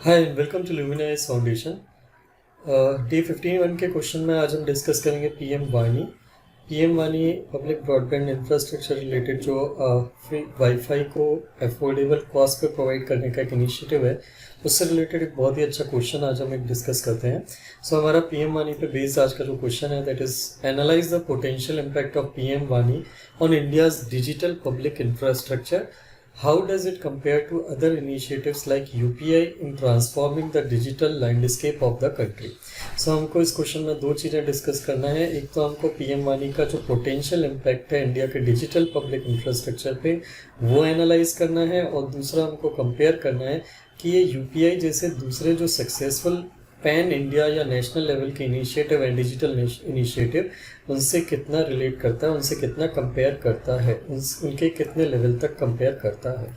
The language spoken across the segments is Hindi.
Hi welcome to Luminize foundation. Day 51 के क्वेश्चन में आज हम डिस्कस करेंगे पीएम वानी पब्लिक ब्रॉडबैंड इंफ्रास्ट्रक्चर रिलेटेड जो फ्री वाईफाई को अफोर्डेबल कॉस्ट पे प्रोवाइड करने का एक इनिशिएटिव है, उससे रिलेटेड एक बहुत ही अच्छा क्वेश्चन आज हम एक डिस्कस करते हैं। हमारा पीएम वानी पे बेस्ड आज का जो क्वेश्चन है that is analyse the potential impact of PM वानी on India's digital public infrastructure. How does it compare to other initiatives like UPI in transforming the digital landscape of the country? हमको इस क्वेश्चन में दो चीज़ें डिस्कस करना है। एक तो हमको पीएम वानी का जो पोटेंशियल इम्पैक्ट है इंडिया के डिजिटल पब्लिक इंफ्रास्ट्रक्चर पे वो एनालाइज करना है, और दूसरा हमको कंपेयर करना है कि ये यूपीआई जैसे दूसरे जो सक्सेसफुल पैन इंडिया या नेशनल लेवल के इनिशिएटिव है, डिजिटल इनिशिएटिव, उनसे कितना रिलेट करता है, उनसे कितना कंपेयर करता है, उनके कितने लेवल तक कंपेयर करता है।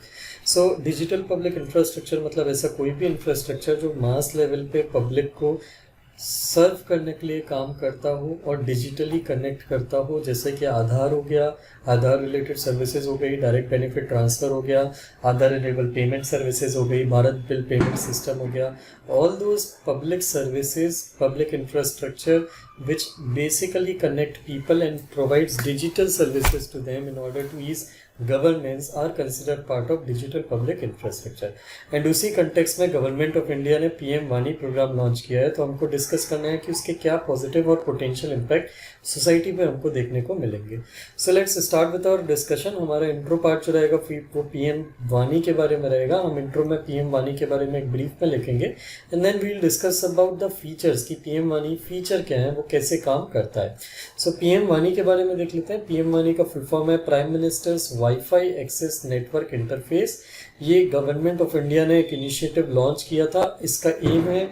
डिजिटल पब्लिक इंफ्रास्ट्रक्चर मतलब ऐसा कोई भी इंफ्रास्ट्रक्चर जो मास लेवल पे पब्लिक को सर्व करने के लिए काम करता हो और डिजिटली कनेक्ट करता हो, जैसे कि आधार हो गया, आधार रिलेटेड सर्विसेज हो गई, डायरेक्ट बेनिफिट ट्रांसफ़र हो गया, आधार इनेबल पेमेंट सर्विसेज हो गई, भारत बिल पेमेंट सिस्टम हो गया। All those public services, public infrastructure which basically connect people and provides digital services to them in order to ease governance are considered part of digital public infrastructure. And उसी कंटेक्स्ट में गवर्नमेंट ऑफ इंडिया ने पीएम वानी प्रोग्राम लॉन्च किया है, तो हमको डिस्कस करना है कि उसके क्या पॉजिटिव और पोटेंशियल इम्पैक्ट सोसाइटी पे हमको देखने को मिलेंगे। So let's start with our discussion. हमारा इंट्रो पार्ट जो रहेगा वो पीएम वानी के बारे में रहेगा। हम इंट्रो में पीएम वानी के बारे में एक ब्रीफ में लिखेंगे and then we will discuss about the features कि पीएम वानी फीचर क्या है, वो कैसे काम करता है। पीएम वानी के बारे में देख लेते हैं। पीएम वानी का फुल फॉर्म है prime minister's wifi access network interface. ये गवर्नमेंट ऑफ इंडिया ने एक इनिशिएटिव लॉन्च किया था। इसका एम है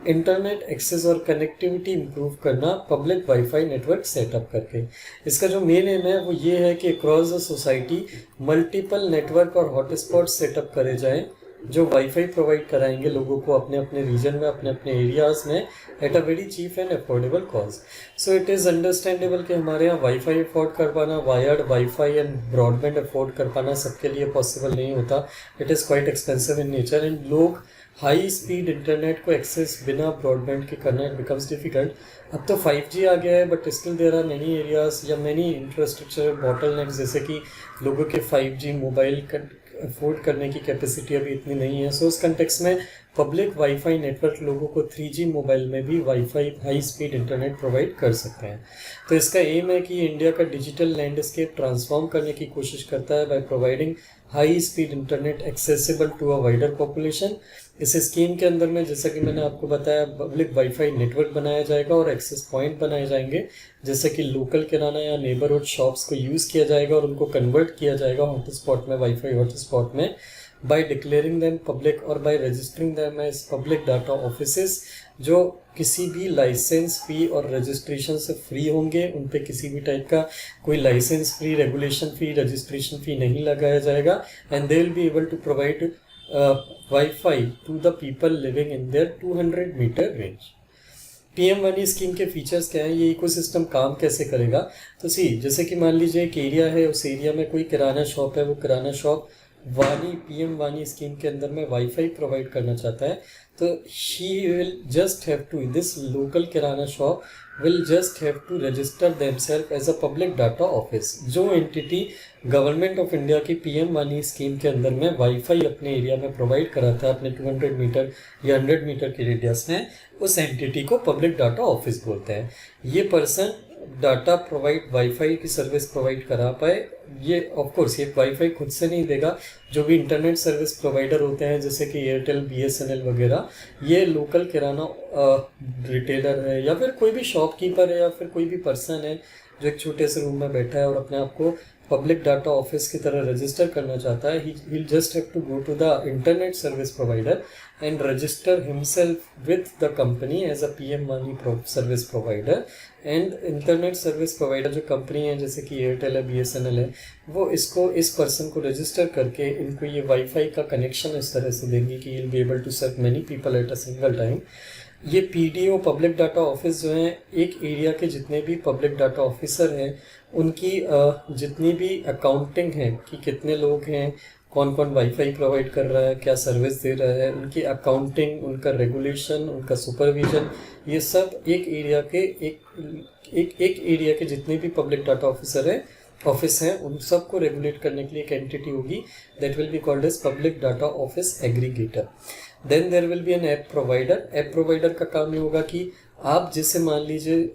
इंटरनेट एक्सेस और कनेक्टिविटी इंप्रूव करना पब्लिक वाईफाई नेटवर्क सेटअप करके। इसका जो मेन एम है वो ये है कि across the society multiple network और हॉटस्पॉट सेटअप करे जाएं जो वाईफाई प्रोवाइड कराएंगे लोगों को अपने अपने रीजन में, अपने अपने एरियाज़ में at a very cheap and affordable cost. It is understandable कि हमारे यहाँ वाईफाई अफोर्ड कर पाना, wired wifi and broadband afford कर पाना सबके लिए पॉसिबल नहीं होता। It is quite expensive in nature and लोग हाई स्पीड इंटरनेट को एक्सेस बिना ब्रॉडबैंड के करना इट बिकम्स डिफिकल्ट। अब तो 5G आ गया है, but still there are many areas या मेनी इंफ्रास्ट्रक्चर बॉटलनेक्स, जैसे कि लोगों के 5G मोबाइल अफोर्ड करने की कैपेसिटी अभी इतनी नहीं है। उस कंटेक्स्ट में पब्लिक वाईफाई नेटवर्क लोगों को 3G मोबाइल में भी wifi high speed internet provide कर सकते हैं। तो इसका एम है कि इंडिया का डिजिटल लैंडस्केप ट्रांसफॉर्म करने की कोशिश करता है by providing high speed internet accessible to a wider population. इस स्कीम के अंदर में, जैसा कि मैंने आपको बताया, पब्लिक वाईफाई नेटवर्क बनाया जाएगा और एक्सेस पॉइंट बनाए जाएंगे, जैसे कि लोकल किराना या नेबरहुड शॉप्स को यूज़ किया जाएगा और उनको कन्वर्ट किया जाएगा हॉटस्पॉट में, वाईफाई हॉटस्पॉट में, बाय डिक्लेयरिंग दैम पब्लिक और by registering them as public data offices, जो किसी भी लाइसेंस फी और रजिस्ट्रेशन से फ्री होंगे। उन पे किसी भी टाइप का कोई license fee, regulation fee, registration fee नहीं लगाया जाएगा and they will be able to provide wifi to the people living in their 200 meter range. PM वानी स्कीम के फीचर्स क्या हैं, ये इकोसिस्टम काम कैसे करेगा? तो जैसे कि मान लीजिए एक एरिया है, उस एरिया में कोई किराना शॉप है, वो किराना शॉप पीएम वानी स्कीम के अंदर में वाईफाई प्रोवाइड करना चाहता है, तो she will just have to, this local kirana shop will just have to register themselves as a public data office. जो एंटिटी गवर्नमेंट ऑफ इंडिया की पीएम वानी स्कीम के अंदर में वाईफाई अपने एरिया में प्रोवाइड कराता है, अपने 200 मीटर या 100 मीटर के रेडियस में, उस एंटिटी को पब्लिक डाटा ऑफिस बोलते हैं। ये पर्सन डाटा प्रोवाइड, वाईफाई की सर्विस प्रोवाइड करा पाए। ये ऑफकोर्स ये वाईफाई खुद से नहीं देगा, जो भी इंटरनेट सर्विस प्रोवाइडर होते हैं जैसे कि एयरटेल, BSNL वगैरह, ये लोकल किराना रिटेलर है या फिर कोई भी शॉपकीपर है या फिर कोई भी पर्सन है जो एक छोटे से रूम में बैठा है और अपने आप को पब्लिक डाटा ऑफिस की तरह रजिस्टर करना चाहता है, he will just have to go to the internet service provider and register himself with the company as a PM Money service provider। and internet service provider जो कंपनी है जैसे कि एयरटेल है, BSNL है, वो इसको, इस पर्सन को रजिस्टर करके इनको ये वाईफाई का कनेक्शन इस तरह से देंगे कि you'll be able to serve many people at a single time। ये PDO पब्लिक डाटा ऑफिस जो हैं, एक एरिया के जितने भी पब्लिक डाटा ऑफिसर हैं उनकी जितनी भी अकाउंटिंग है कि कितने लोग हैं, कौन कौन वाईफाई प्रोवाइड कर रहा है, क्या सर्विस दे रहा है, उनकी अकाउंटिंग, उनका रेगुलेशन, उनका सुपरविजन, ये सब एक एरिया के जितने भी पब्लिक डाटा ऑफिस हैं उन सबको रेगुलेट करने के लिए एक एंटिटी होगी, that will be called as public data office aggregator. Then there will be an app provider. App provider का काम ये होगा कि आप जैसे मान लीजिए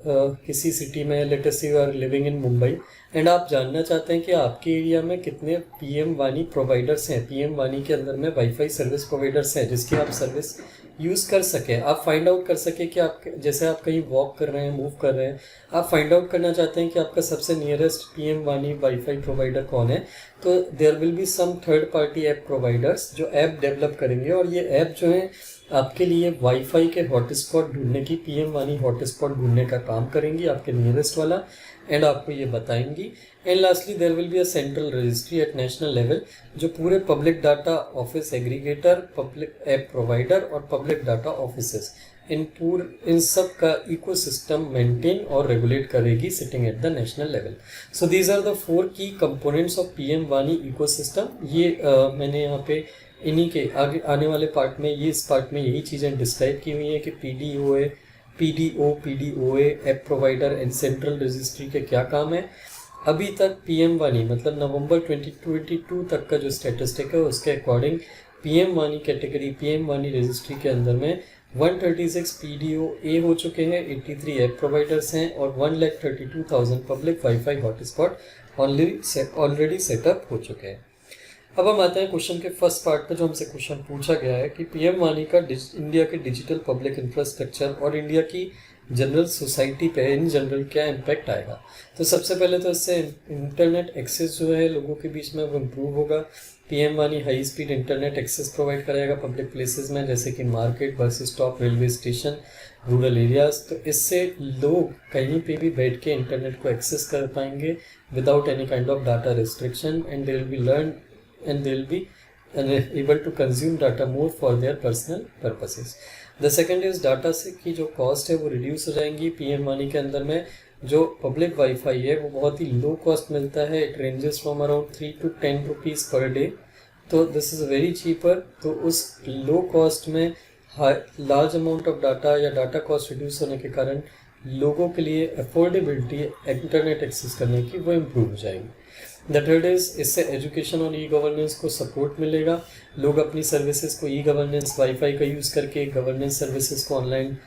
किसी सिटी में, let us say you are living in Mumbai and आप जानना चाहते हैं कि आपके एरिया में कितने पीएम वानी प्रोवाइडर्स हैं, पीएम वानी के अंदर में वाईफाई सर्विस प्रोवाइडर्स हैं जिसकी आप सर्विस यूज़ कर सकें, आप फाइंड आउट कर सकें कि आप जैसे आप कहीं वॉक कर रहे हैं, मूव कर रहे हैं, आप फाइंड आउट करना चाहते हैं कि आपका सबसे नियरेस्ट पीएम वानी वाईफाई प्रोवाइडर कौन है, तो there will be some third party app providers जो ऐप डेवलप करेंगे और ये ऐप जो है आपके लिए वाईफाई के हॉटस्पॉट ढूंढने की, पीएम वानी हॉटस्पॉट ढूंढने का काम करेंगी, आपके नियरेस्ट वाला, एंड आपको ये बताएंगी। And lastly there will be a central registry at national level जो पूरे public data office aggregator, public app provider और पब्लिक डाटा ऑफिसेस इन सब का इकोसिस्टम मेंटेन और रेगुलेट करेगी sitting at the national level. So these are the 4 key components of PM वानी इकोसिस्टम। ये मैंने यहाँ पे इन्हीं के आगे आने वाले पार्ट में, इस पार्ट में यही चीज़ें डिस्क्राइब की हुई हैं कि PDOA, app provider and central registry के क्या काम है। अभी तक पीएम वानी मतलब नवंबर 2022 तक का जो स्टैटिस्टिक है उसके अकॉर्डिंग पीएम वानी कैटेगरी, पीएम वानी रजिस्ट्री के अंदर में 136 पीडीओए हो चुके हैं, 83 ऐप प्रोवाइडर्स हैं और 1,32,000 public wifi hotspot already setup हो चुके हैं। अब हम आते हैं क्वेश्चन के फर्स्ट पार्ट पे, जो हमसे क्वेश्चन पूछा गया है कि पीएम वानी का इंडिया के डिजिटल पब्लिक इंफ्रास्ट्रक्चर और इंडिया की जनरल सोसाइटी पे इन जनरल क्या इम्पैक्ट आएगा। तो सबसे पहले तो इससे इंटरनेट एक्सेस जो है लोगों के बीच में वो इम्प्रूव होगा। पीएम वानी high speed internet access provide कराएगा पब्लिक प्लेसेस में, जैसे कि market, bus stop, railway station, rural areas. तो इससे लोग कहीं पे भी बैठ के इंटरनेट को एक्सेस कर पाएंगे without any kind of data restriction and they will be learn and they'll be able to consume data more for their personal purposes. The second is data से की जो कॉस्ट है वो रिड्यूस हो जाएंगी। पीएम वानी के अंदर में जो पब्लिक वाईफाई है वो बहुत ही लो कॉस्ट मिलता है, it ranges from around 3 to 10 rupees per day, तो दिस इज़ वेरी चीपर। तो उस लो कॉस्ट में लार्ज अमाउंट ऑफ डाटा या डाटा कॉस्ट रिड्यूस होने के कारण लोगों के लिए अफोर्डेबिलिटी इंटरनेट एक्सेस करने की वो इम्प्रूव हो जाएगी। द थर्ड इज इससे एजुकेशन और ई गवर्नेंस को सपोर्ट मिलेगा। लोग अपनी सर्विसेज को ई गवर्नेंस वाईफाई का यूज़ करके गवर्नेंस सर्विसेज को ऑनलाइन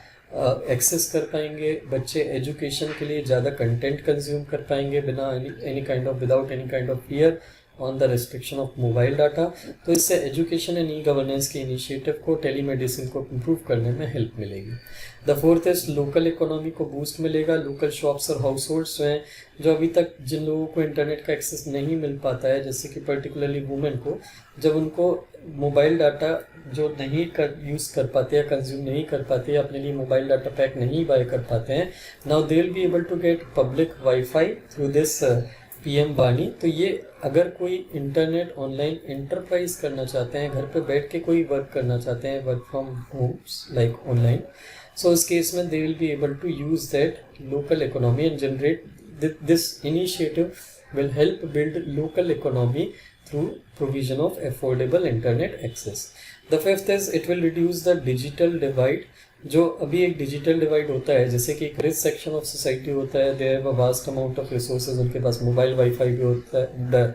एक्सेस कर पाएंगे। बच्चे एजुकेशन के लिए ज़्यादा कंटेंट कंज्यूम कर पाएंगे बिना without any kind of fear on the restriction of mobile data. तो इससे एजुकेशन एंड ई गवर्नेंस के इनिशिएटिव को, टेलीमेडिसिन को इम्प्रूव करने में हेल्प मिलेगी। The fourth is local economy को बूस्ट मिलेगा। लोकल शॉप्स और हाउस होल्ड्स हैं जो अभी तक जिन लोगों को इंटरनेट का एक्सेस नहीं मिल पाता है, जैसे कि पर्टिकुलरली वुमेन को, जब उनको मोबाइल डाटा जो नहीं यूज़ कर पाते या कंज्यूम नहीं कर पाते या अपने लिए मोबाइल डाटा पैक नहीं बाय कर पाते हैं, now they will be able to get public wifi through this PM वानी। तो ये अगर कोई इंटरनेट ऑनलाइन एंटरप्राइज करना चाहते हैं, घर पे बैठ के कोई वर्क करना चाहते हैं, work from home like online, so इस केस में they will be able to use that local economy and generate this initiative will help build local economy through provision of affordable internet access. The fifth is it will reduce the digital divide. जो अभी एक डिजिटल डिवाइड होता है, जैसे कि एक रिच सेक्शन ऑफ सोसाइटी होता है, they have a vast amount of resources, उनके पास मोबाइल वाईफाई भी होता है,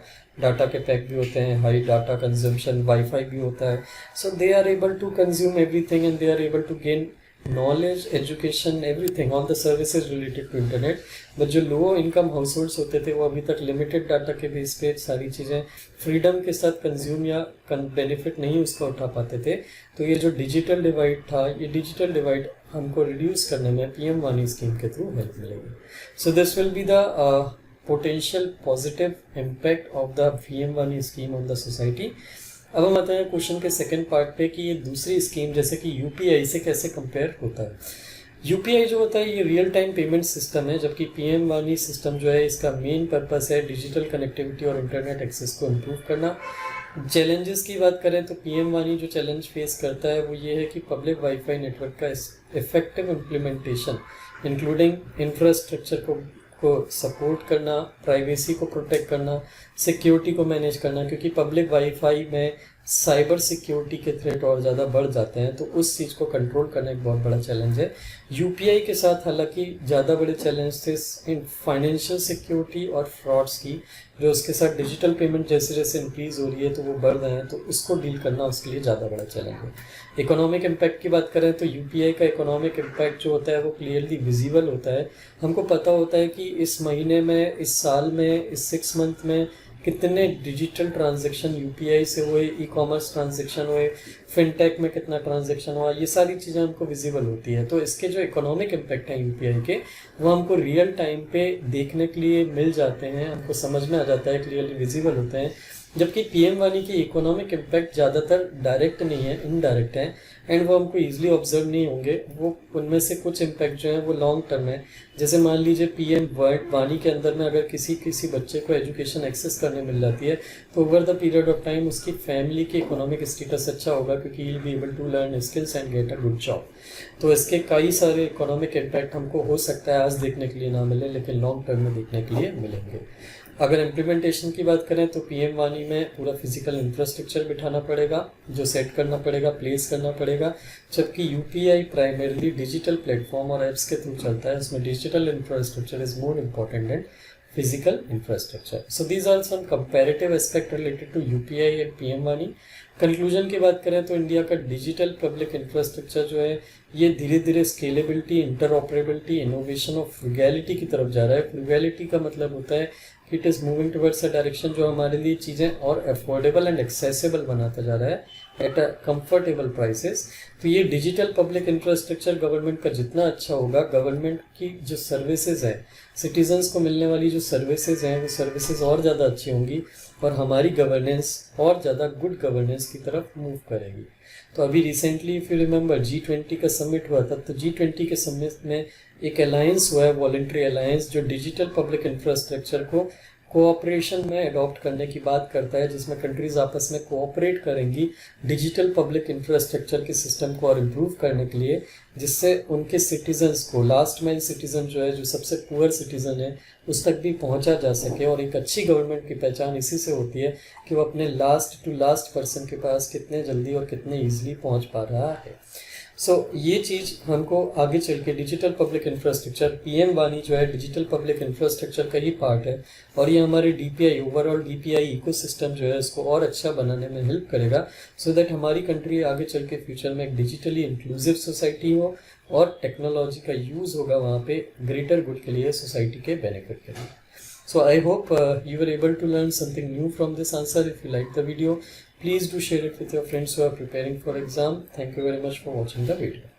डाटा के पैक भी होते हैं, हाई डाटा कंजम्पशन, वाईफाई भी होता है, so they are able to consume everything and they are able to gain knowledge, education, everything, all the services related to internet. But जो लो इनकम हाउस होल्ड्स होते थे वो अभी तक लिमिटेड डाटा के बेस पे सारी चीज़ें फ्रीडम के साथ कंज्यूम या बेनिफिट नहीं उसका उठा पाते थे। तो ये जो डिजिटल डिवाइड था, ये डिजिटल डिवाइड हमको रिड्यूस करने में पीएम वानी स्कीम के थ्रू हेल्प मिलेगी। So this will be the potential positive impact of the PM वानी स्कीम ऑन द सोसाइटी। अब हम आते हैं क्वेश्चन के सेकंड पार्ट पे कि ये दूसरी स्कीम जैसे कि यूपीआई से कैसे कंपेयर होता है। यूपीआई जो होता है ये रियल टाइम पेमेंट सिस्टम है, जबकि पीएम वानी सिस्टम जो है इसका मेन पर्पस है डिजिटल कनेक्टिविटी और इंटरनेट एक्सेस को इम्प्रूव करना। चैलेंजेस की बात करें तो पीएम वानी जो चैलेंज फेस करता है वो ये है कि पब्लिक वाईफाई नेटवर्क का इफेक्टिव इम्प्लीमेंटेशन इंक्लूडिंग इंफ्रास्ट्रक्चर को सपोर्ट करना, प्राइवेसी को प्रोटेक्ट करना, सिक्योरिटी को मैनेज करना, क्योंकि पब्लिक वाईफाई में साइबर सिक्योरिटी के थ्रेट और ज़्यादा बढ़ जाते हैं, तो उस चीज़ को कंट्रोल करना एक बहुत बड़ा चैलेंज है। यूपीआई के साथ हालांकि ज़्यादा बड़े चैलेंज थे इन फाइनेंशियल सिक्योरिटी और फ्रॉड्स की, जो उसके साथ डिजिटल पेमेंट जैसे जैसे इंक्रीज़ हो रही है तो वो बढ़ रहे हैं, तो उसको डील करना उसके लिए ज़्यादा बड़ा चैलेंज है। इकोनॉमिक इम्पैक्ट की बात करें तो यूपीआई का इकोनॉमिक इम्पैक्ट जो होता है वो क्लियरली विजिबल होता है। हमको पता होता है कि इस महीने में, इस साल में, इस 6 मंथ में कितने डिजिटल ट्रांजैक्शन यूपीआई से हुए, ई कॉमर्स ट्रांजैक्शन हुए, फिनटेक में कितना ट्रांजैक्शन हुआ, ये सारी चीज़ें हमको विजिबल होती है। तो इसके जो इकोनॉमिक इम्पैक्ट हैं यूपीआई के, वो हमको रियल टाइम पे देखने के लिए मिल जाते हैं, हमको समझ में आ जाता है, क्लियरली विजिबल होते हैं। जबकि पीएम वानी की इकोनॉमिक इम्पैक्ट ज़्यादातर डायरेक्ट नहीं है, इनडायरेक्ट है, एंड वो हमको ईजिली ऑब्जर्व नहीं होंगे। वो उनमें से कुछ इम्पैक्ट जो है वो लॉन्ग टर्म है। जैसे मान लीजिए पीएम वानी के अंदर में अगर किसी बच्चे को एजुकेशन एक्सेस करने मिल जाती है, तो over the period of time उसकी फैमिली की इकोनॉमिक स्टेटस अच्छा होगा, क्योंकि he will be able to learn skills and get a good job. तो इसके कई सारे इकोनॉमिक इम्पैक्ट हमको हो सकता है आज देखने के लिए ना मिले, लेकिन लॉन्ग टर्म में देखने के लिए मिलेंगे। अगर इम्प्लीमेंटेशन की बात करें तो पीएम वानी में पूरा फिजिकल इंफ्रास्ट्रक्चर बिठाना पड़ेगा, जो सेट करना पड़ेगा, प्लेस करना पड़ेगा। जबकि यूपीआई प्राइमरीली डिजिटल प्लेटफॉर्म और ऐप्स के थ्रू चलता है, उसमें digital infrastructure is more important than physical infrastructure. So these are some comparative aspect related to UPI and PM वानी। कंक्लूजन की बात करें तो इंडिया का डिजिटल पब्लिक इंफ्रास्ट्रक्चर जो है ये धीरे धीरे स्केलेबिलिटी, इंटरऑपरेबिलिटी, इनोवेशन और फ्रूगैलिटी की तरफ जा रहा है। फ्रूगैलिटी का मतलब होता है कि it is moving towards a direction जो हमारे लिए चीज़ें और अफोर्डेबल एंड एक्सेसिबल बनाता जा रहा है एट अ कंफर्टेबल प्राइसेस। तो ये डिजिटल पब्लिक इंफ्रास्ट्रक्चर गवर्नमेंट का जितना अच्छा होगा, गवर्नमेंट की जो सर्विसेज हैं, सिटीजन्स को मिलने वाली जो सर्विसेज हैं, वो सर्विसेज और ज़्यादा अच्छी होंगी और हमारी गवर्नेंस और ज़्यादा गुड गवर्नेंस की तरफ मूव करेगी। तो अभी recently if you remember G20 का समिट हुआ था, तो G20 के समिट में एक अलायंस हुआ है, वॉलंटरी अलायंस, जो डिजिटल पब्लिक इंफ्रास्ट्रक्चर को कोऑपरेशन में अडॉप्ट करने की बात करता है, जिसमें कंट्रीज आपस में कोऑपरेट करेंगी डिजिटल पब्लिक इंफ्रास्ट्रक्चर के सिस्टम को और इम्प्रूव करने के लिए, जिससे उनके सिटीजन्स को, लास्ट माइल सिटीजन जो है, जो सबसे पुअर सिटीजन है, उस तक भी पहुंचा जा सके। और एक अच्छी गवर्नमेंट की पहचान इसी से होती है कि वो अपने लास्ट टू लास्ट पर्सन के पास कितने जल्दी और कितने ईजिली पहुंच पा रहा है। ये चीज़ हमको आगे चल के डिजिटल पब्लिक इंफ्रास्ट्रक्चर, पीएम वानी जो है डिजिटल पब्लिक इंफ्रास्ट्रक्चर का ही पार्ट है, और ये हमारे डीपीआई, ओवरऑल डीपीआई इकोसिस्टम जो है उसको और अच्छा बनाने में हेल्प करेगा, सो दैट हमारी कंट्री आगे चल के फ्यूचर में एक डिजिटली इंक्लूसिव सोसाइटी हो और टेक्नोलॉजी का यूज़ होगा वहाँ पे ग्रेटर गुड के लिए, सोसाइटी के बेनिफिट के लिए। So I hope you were able to learn something new from this answer. If you liked the video, please do share it with your friends who are preparing for exam. Thank you very much for watching the video.